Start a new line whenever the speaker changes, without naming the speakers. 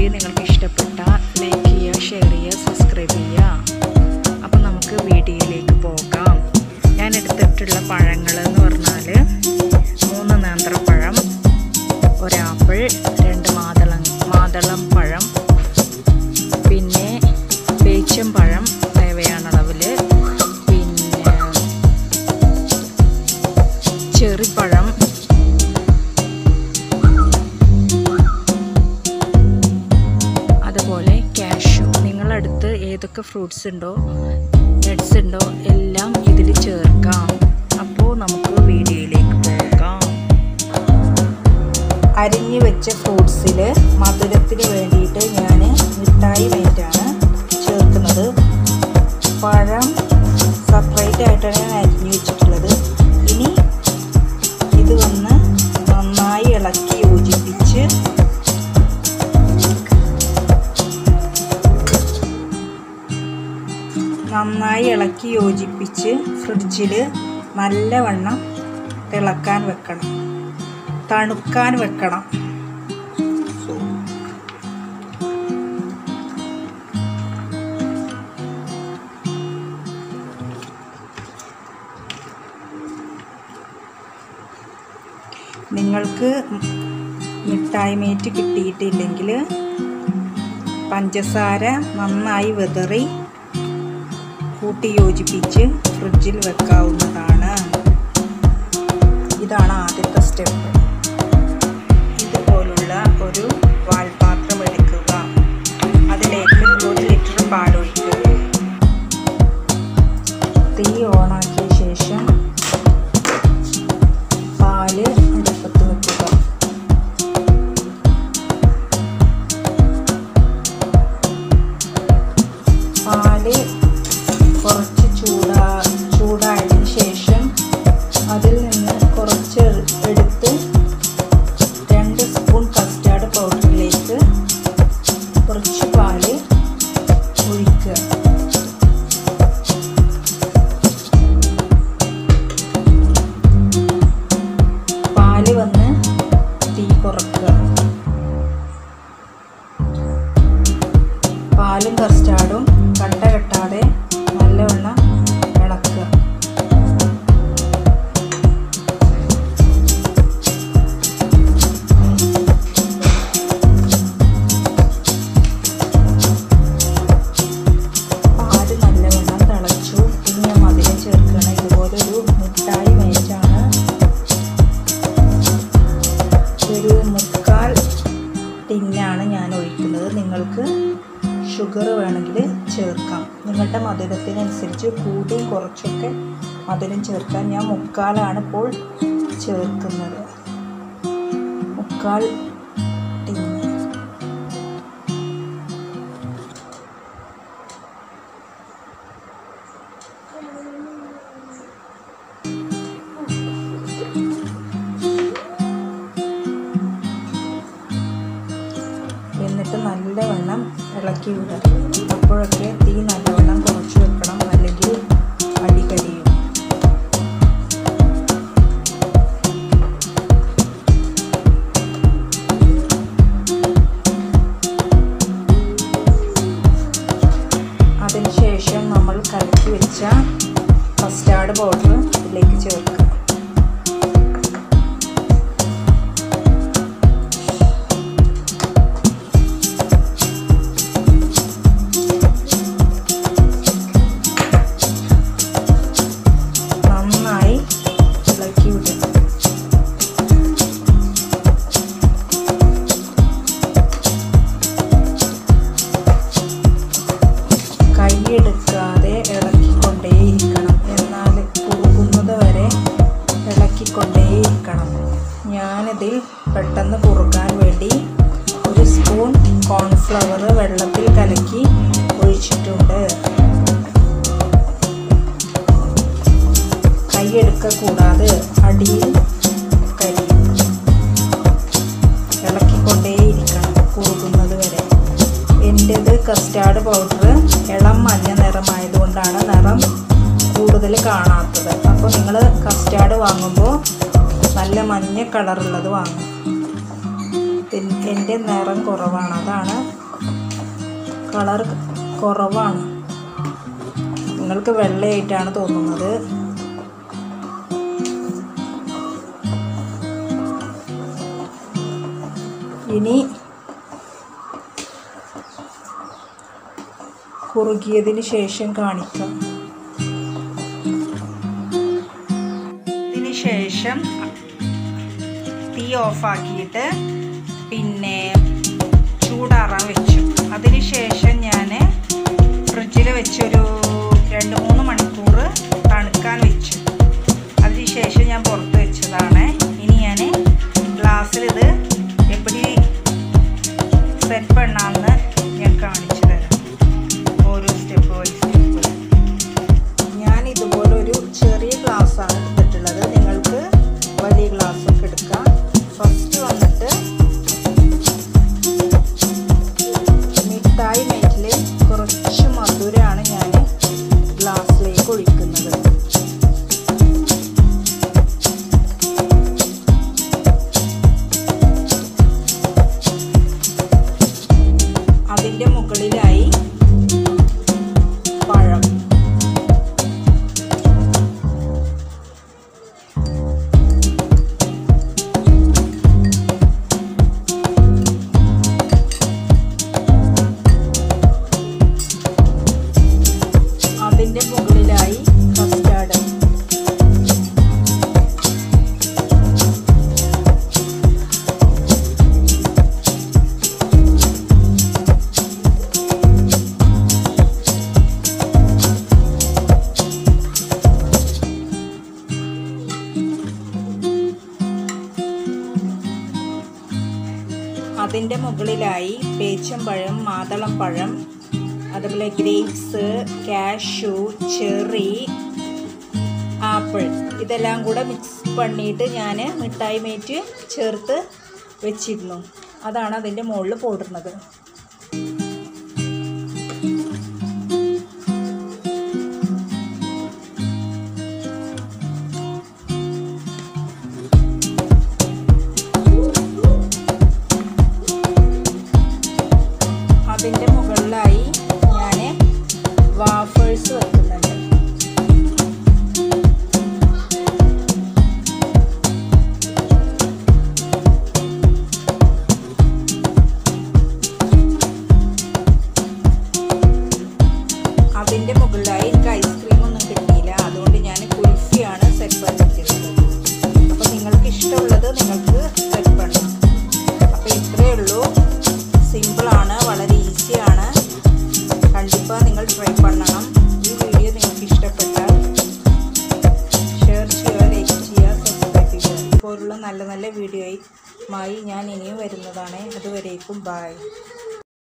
Video നിങ്ങൾക്ക് ഇഷ്ടപ്പെട്ടാൽ like ചെയ്യുക, ഷെയർ ചെയ്യുക, സബ്സ്ക്രൈബ് ചെയ്യുക. അപ്പം നമുക്ക് വീഡിയോയിലേക്ക് പോകാം. ഞാൻ എടുത്തിട്ടുള്ള പഴങ്ങൾ എന്ന് പറഞ്ഞാൽ 3 നേന്ത്രപ്പഴം, 1 ആപ്പിൾ, 2 മാതളം പഴം, പിന്നെ പേച്ചം പഴം തേവയാണ് അളവിൽ, പിന്നെ ചെറിപ്പഴം, അതുപോലെ കാഷ്യൂ. നിങ്ങളടുത്ത് ഏതൊക്കെ ഫ്രൂട്ട്സ് ഉണ്ടോ, നട്ട്സ് ഉണ്ടോ എല്ലാം ഇതിൽ ചേർക്കാം. അപ്പോൾ നമുക്ക് വീഡിയോയിലേക്ക് പോകാം. അരിഞ്ഞു വെച്ച ഫ്രൂട്ട്സിൽ മധുരത്തിന് വേണ്ടിയിട്ട് ഞാൻ മിഠായി മേറ്റാണ് ചേർക്കുന്നത്. പഴം സെപ്പറേറ്റ് ആയിട്ടാണ് ഞാൻ അരിഞ്ഞു വെച്ചിട്ടുള്ളത്. ഇനി ഇത് ഒന്ന് നന്നായി ഇളക്കി യോജിപ്പിച്ച് ഫ്രിഡ്ജിൽ നല്ലവണ്ണം തിളക്കാൻ വെക്കണം, തണുക്കാൻ വെക്കണം. നിങ്ങൾക്ക് മിഠായി മേറ്റ് കിട്ടിയിട്ടില്ലെങ്കിൽ പഞ്ചസാര നന്നായി വിതറി കൂട്ടി യോജിപ്പിച്ച് ഫ്രിഡ്ജിൽ വെക്കാവുന്നതാണ്. ഇതാണ് ആദ്യത്തെ സ്റ്റെപ്പ്. ഇതുപോലുള്ള ഒരു പാൽപാത്രം എടുക്കുക. അതിലേക്ക് 1 ലിറ്റർ പാലൊഴിക്കുക. തീ ഓണാക്കിയ ശേഷം പാല് അടുപ്പത്ത് വെക്കുക. പാല് കുറച്ച് ചൂടായതിന് ശേഷം അതിൽ നിന്ന് കുറച്ച് എടുത്ത് 2 സ്പൂൺ കസ്റ്റാർഡ് പൗഡറിലേക്ക് കുറച്ച് പാല് ഒഴിക്കുക. പാല് വന്ന് തീ കുറക്കുക. പാലും കസ്റ്റാർഡും കട്ട കെട്ടാതെ നല്ലവണ്ണം ഇളക്കുക. പാല് നല്ലവണ്ണം തിളച്ചു. ഇനി ഞാൻ മധുരം ചേർക്കണം. ഇതുപോലൊരു മിഠായി മേറ്റാണ്. ഒരു 3/4 ടിന്നാണ് ഞാൻ ഒഴിക്കുന്നത്. നിങ്ങൾക്ക് ഷുഗർ വേണമെങ്കിൽ ചേർക്കാം. നിങ്ങളുടെ മധുരത്തിനനുസരിച്ച് കൂടിയും കുറച്ചൊക്കെ മധുരം ചേർക്കാം. ഞാൻ 3/4 ഇപ്പോൾ ചേർക്കുന്നത്. 3/4 ടിന്ന്. എന്നിട്ട് നല്ലവണ്ണം ഇളക്കി വിടുക. അപ്പോഴൊക്കെ തീ നല്ലവണ്ണം കുറച്ച് വെക്കണം, അല്ലെങ്കിൽ അടി കരിയും. അതിനുശേഷം നമ്മൾ കലക്കി വെച്ച കസ്റ്റാർഡ് പൗഡർ ഇതിലേക്ക് ചേർക്കുക. കൈയെടുക്കാതെ ഇളക്കിക്കൊണ്ടേയിരിക്കണം. എന്നാൽ കുറുകുന്നത് വരെ ഇളക്കിക്കൊണ്ടേയിരിക്കണം. ഞാനിതിൽ പെട്ടെന്ന് കുറുക്കാൻ വേണ്ടി 1 സ്പൂൺ കോൺഫ്ലവർ വെള്ളത്തിൽ കലക്കി ഒഴിച്ചിട്ടുണ്ട്. കൈയെടുക്ക കൂടാതെ അടിയിൽ കരിയും. ഇളക്കിക്കൊണ്ടേയിരിക്കണം കുറുകുന്നത് വരെ. എൻ്റേത് കസ്റ്റാർഡ് പൗഡർ ഇളം മഞ്ഞ നിറമായതുകൊണ്ടാണ് നിറം കൂടുതൽ കാണാത്തത്. അപ്പോൾ നിങ്ങൾ കസ്റ്റാർഡ് വാങ്ങുമ്പോൾ നല്ല മഞ്ഞ കളറുള്ളത് വാങ്ങും. എൻ്റെ നിറം കുറവാണ്, അതാണ് കളർ കുറവാണ്. നിങ്ങൾക്ക് വെള്ളയായിട്ടാണ് തോന്നുന്നത്. ഇനി കുറുകിയതിന് ശേഷം കാണിക്കാം. ഇതിന് ശേഷം തീ ഓഫാക്കിയിട്ട് പിന്നെ ചൂടാറാൻ വെച്ചു. അതിന് ശേഷം ഞാൻ ഫ്രിഡ്ജിൽ വെച്ചൊരു 2-3 മണിക്കൂർ തണുക്കാൻ വെച്ചു. അതിന് ശേഷം ഞാൻ പുറത്ത് വെച്ചതാണ്. ഇനി ഞാൻ ഗ്ലാസ്സിൽ ഇത് എപ്പടി സെറ്റ് പണ്ണാന്ന് ഞാൻ കാണിച്ചു തരാം. ഓരോ സ്റ്റെപ്പ് ബൈ സ്റ്റെപ്പ്. ഞാൻ ഇതുപോലെ ഒരു ചെറിയ ഗ്ലാസ്സാണ് എടുത്തിട്ടുള്ളത്. നിങ്ങൾക്ക് വലിയ ഗ്ലാസ്സൊക്കെ എടുക്കാം. ഫസ്റ്റ് വന്നിട്ട് മിഠായി മേറ്റിൽ കുറച്ച് മധുരമാണ് ഞാൻ ഗ്ലാസ്സിലേക്ക് ഒഴിക്കുന്നത്. അതിൻ്റെ മുകളിലായി പഴം. അതിൻ്റെ മുകളിലായി കസ്റ്റാർഡ്. അതിൻ്റെ മുകളിലായി പേച്ചമ്പഴം, മാതളം പഴം, അതുപോലെ ഗ്രേപ്സ്, കാഷ്യൂ, ചെറി, ആപ്പിൾ ഇതെല്ലാം കൂടെ മിക്സ് பண்ணிയിട്ട് ഞാൻ മിഠായി മേറ്റ് ചേർത്ത് വെച്ചിരുന്നു. അതാണ് അതിൻ്റെ മുകളിൽ പോടുന്നത്. അതിൻ്റെ മുകളിലായി ഞാൻ വാഫേഴ്സ് വെക്കുന്നുണ്ട്. അതിൻ്റെ മുകളിലായി എനിക്ക് ഐസ്ക്രീം ഒന്നും കിട്ടിയില്ല, അതുകൊണ്ട് ഞാൻ കുൽഫിയാണ് സെറ്റ് பண்ணியிருക്കുന്നത്. അപ്പോൾ നിങ്ങൾക്ക് ഇഷ്ടമുള്ളത് നിങ്ങൾക്ക് സെറ്റ് பண்ணാം. അപ്പോൾ ഇത്രയേ ഉള്ളൂ. സിമ്പിളാണ്, വളരെ ഈസിയാണ്. കണ്ടിപ്പാக നിങ്ങൾ ട്രൈ பண்ணണം. ഈ വീഡിയോ നിങ്ങൾക്ക് ഇഷ്ടപ്പെട്ടാൽ ഷെയർ ചെയ്യുക, ലൈക്ക് ചെയ്യുക, സബ്സ്ക്രൈബ് ചെയ്യുക. ഇതുപോലുള്ള നല്ല നല്ല വീഡിയോയുമായി ഞാൻ ഇനിയും വരുന്നതാണ്. അതുവരേക്കും ബൈ.